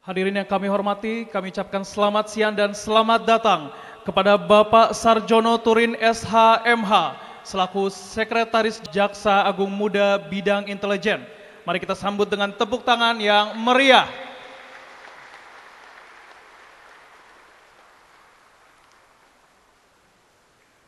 Hadirin yang kami hormati, kami ucapkan selamat siang dan selamat datang kepada Bapak Sarjono Turin SH.MH selaku Sekretaris Jaksa Agung Muda Bidang Intelijen. Mari kita sambut dengan tepuk tangan yang meriah.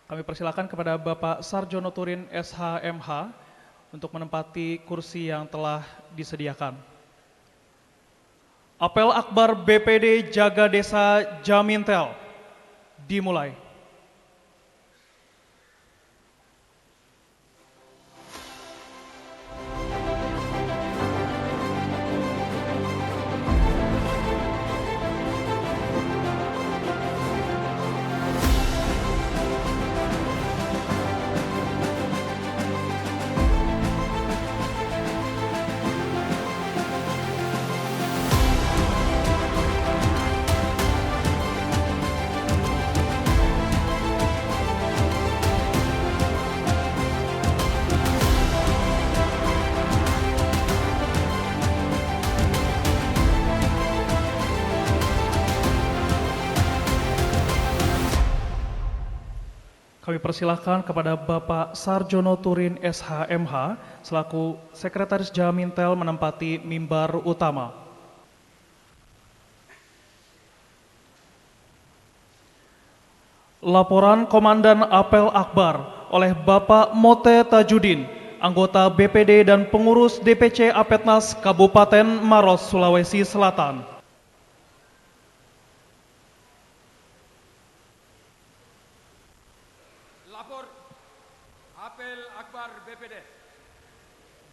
Kami persilakan kepada Bapak Sarjono Turin SH.MH untuk menempati kursi yang telah disediakan. Apel Akbar BPD Jaga Desa Jamintel dimulai. Kami persilahkan kepada Bapak Sarjono Turin SH.MH selaku Sekretaris Jamintel menempati mimbar utama. Laporan Komandan Apel Akbar oleh Bapak Mote Tajudin, anggota BPD dan pengurus DPC Apetnas Kabupaten Maros, Sulawesi Selatan. Lapor Apel Akbar BPD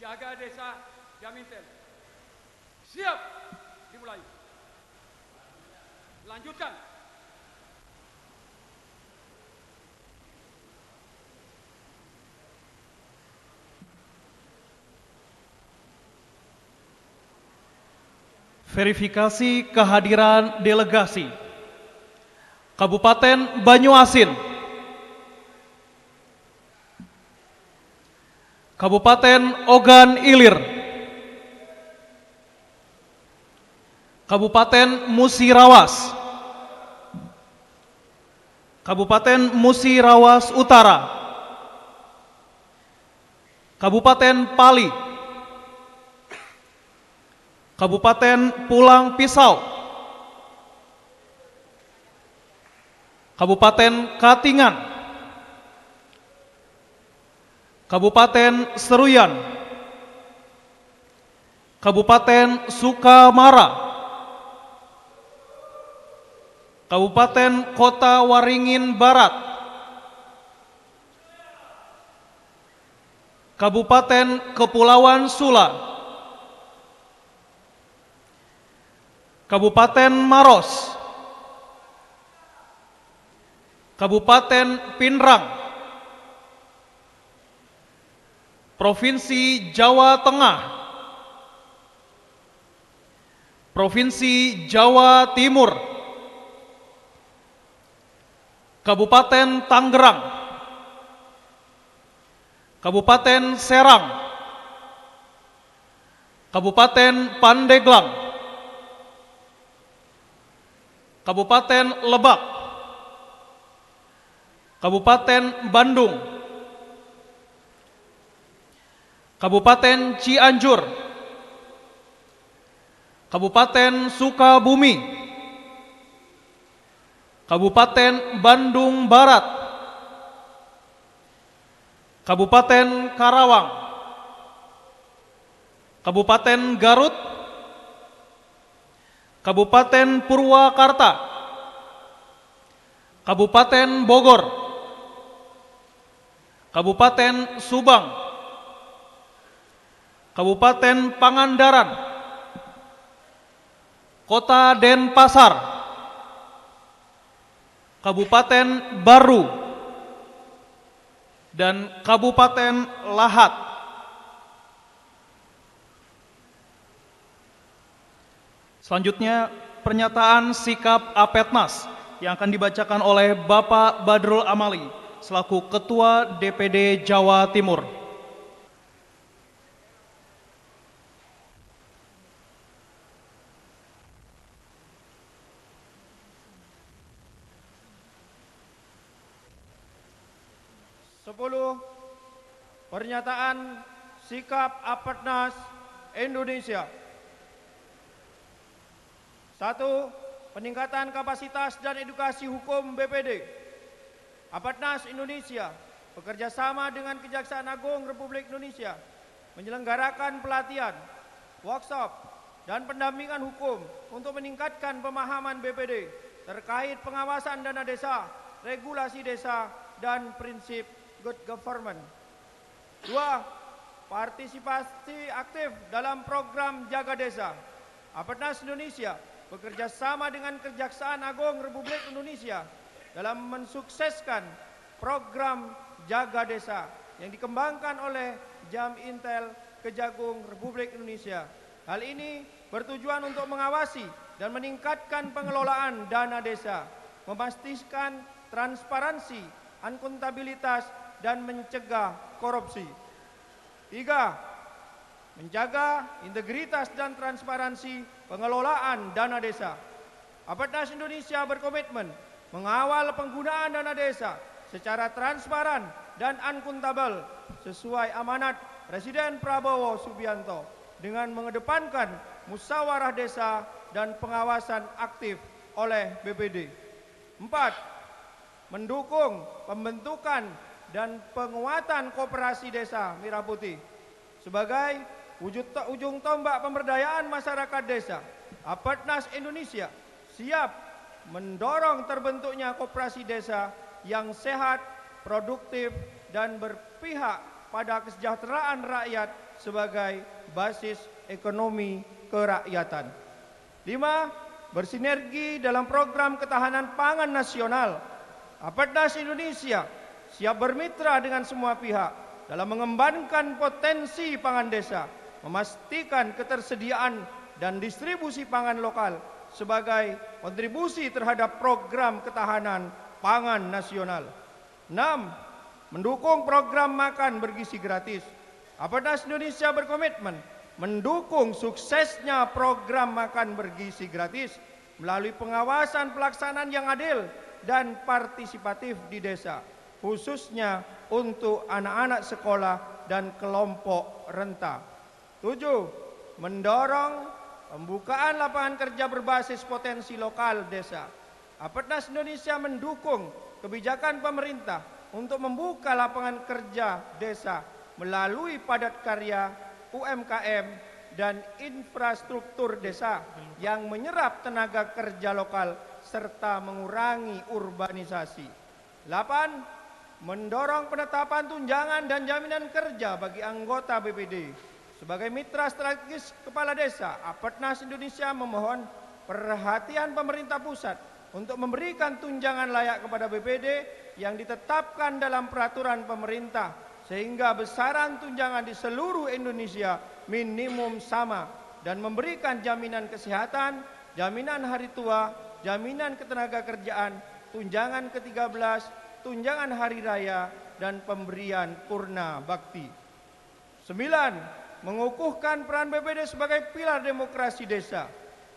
Jaga Desa Jamintel. Siap, dimulai. Lanjutkan. Verifikasi kehadiran delegasi Kabupaten Banyuasin, Kabupaten Ogan Ilir, Kabupaten Musirawas, Kabupaten Musirawas Utara, Kabupaten Pali, Kabupaten Pulang Pisau, Kabupaten Katingan, Kabupaten Seruyan, Kabupaten Sukamara, Kabupaten Kota Waringin Barat, Kabupaten Kepulauan Sula, Kabupaten Maros, Kabupaten Pinrang, Provinsi Jawa Tengah, Provinsi Jawa Timur, Kabupaten Tangerang, Kabupaten Serang, Kabupaten Pandeglang, Kabupaten Lebak, Kabupaten Bandung, Kabupaten Cianjur, Kabupaten Sukabumi, Kabupaten Bandung Barat, Kabupaten Karawang, Kabupaten Garut, Kabupaten Purwakarta, Kabupaten Bogor, Kabupaten Subang, Kabupaten Pangandaran, Kota Denpasar, Kabupaten Baru, dan Kabupaten Lahat. Selanjutnya, pernyataan sikap Apetnas yang akan dibacakan oleh Bapak Badrul Amali selaku Ketua DPD Jawa Timur. 10. Pernyataan sikap Apatnas Indonesia. 1. Peningkatan kapasitas dan edukasi hukum BPD. Apatnas Indonesia bekerja sama dengan Kejaksaan Agung Republik Indonesia menyelenggarakan pelatihan, workshop, dan pendampingan hukum untuk meningkatkan pemahaman BPD terkait pengawasan dana desa, regulasi desa, dan prinsip good government. 2. Partisipasi aktif dalam program Jaga Desa. Apatnas Indonesia bekerja sama dengan Kejaksaan Agung Republik Indonesia dalam mensukseskan program Jaga Desa yang dikembangkan oleh Jam Intel Kejagung Republik Indonesia. Hal ini bertujuan untuk mengawasi dan meningkatkan pengelolaan dana desa, memastikan transparansi, akuntabilitas, dan mencegah korupsi. 3. Menjaga integritas dan transparansi pengelolaan dana desa. Apatnas Indonesia berkomitmen mengawal penggunaan dana desa secara transparan dan akuntabel sesuai amanat Presiden Prabowo Subianto dengan mengedepankan musyawarah desa dan pengawasan aktif oleh BPD. 4. Mendukung pembentukan dan penguatan koperasi desa Merah Putih sebagai ujung tombak pemberdayaan masyarakat desa. Apatnas Indonesia siap mendorong terbentuknya koperasi desa yang sehat, produktif, dan berpihak pada kesejahteraan rakyat sebagai basis ekonomi kerakyatan. 5. Bersinergi dalam program ketahanan pangan nasional. Apatnas Indonesia siap bermitra dengan semua pihak dalam mengembangkan potensi pangan desa, memastikan ketersediaan dan distribusi pangan lokal sebagai kontribusi terhadap program ketahanan pangan nasional. 6. Mendukung program makan bergizi gratis. Apatnas Indonesia berkomitmen mendukung suksesnya program makan bergizi gratis melalui pengawasan pelaksanaan yang adil dan partisipatif di desa, khususnya untuk anak-anak sekolah dan kelompok rentan. 7. Mendorong pembukaan lapangan kerja berbasis potensi lokal desa. Apatnas Indonesia mendukung kebijakan pemerintah untuk membuka lapangan kerja desa melalui padat karya, UMKM, dan infrastruktur desa yang menyerap tenaga kerja lokal serta mengurangi urbanisasi. 8. Mendorong penetapan tunjangan dan jaminan kerja bagi anggota BPD. Sebagai mitra strategis kepala desa, Apatnas Indonesia memohon perhatian pemerintah pusat untuk memberikan tunjangan layak kepada BPD yang ditetapkan dalam peraturan pemerintah, sehingga besaran tunjangan di seluruh Indonesia minimum sama dan memberikan jaminan kesehatan, jaminan hari tua, jaminan ketenaga kerjaan, tunjangan ke-13, tunjangan hari raya, dan pemberian purna bakti. 9. Mengukuhkan peran BPD sebagai pilar demokrasi desa.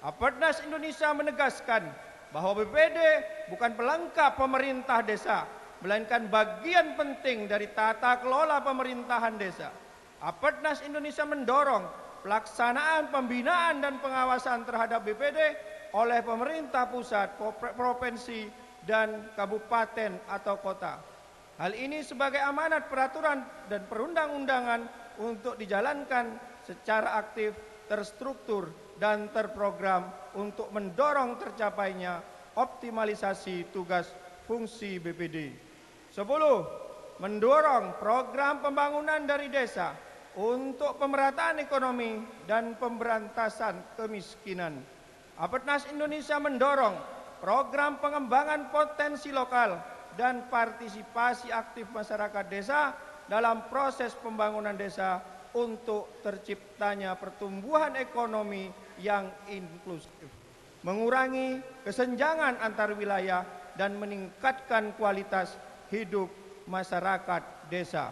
Apatnas Indonesia menegaskan bahwa BPD bukan pelengkap pemerintah desa, melainkan bagian penting dari tata kelola pemerintahan desa. Apatnas Indonesia mendorong pelaksanaan pembinaan dan pengawasan terhadap BPD oleh pemerintah pusat, provinsi, dan kabupaten atau kota. Hal ini sebagai amanat peraturan dan perundang-undangan untuk dijalankan secara aktif, terstruktur, dan terprogram untuk mendorong tercapainya optimalisasi tugas fungsi BPD. 10. Mendorong program pembangunan dari desa untuk pemerataan ekonomi dan pemberantasan kemiskinan. Apatnas Indonesia mendorong program pengembangan potensi lokal dan partisipasi aktif masyarakat desa dalam proses pembangunan desa untuk terciptanya pertumbuhan ekonomi yang inklusif, mengurangi kesenjangan antar wilayah, dan meningkatkan kualitas hidup masyarakat desa.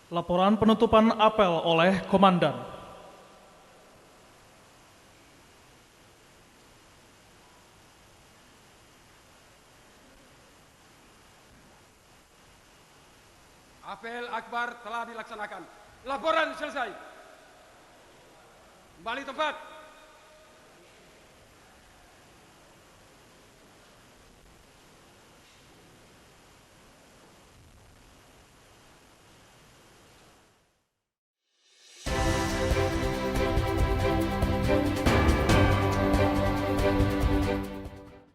Laporan penutupan apel oleh Komandan. Apel akbar telah dilaksanakan. Laporan selesai. Kembali tempat.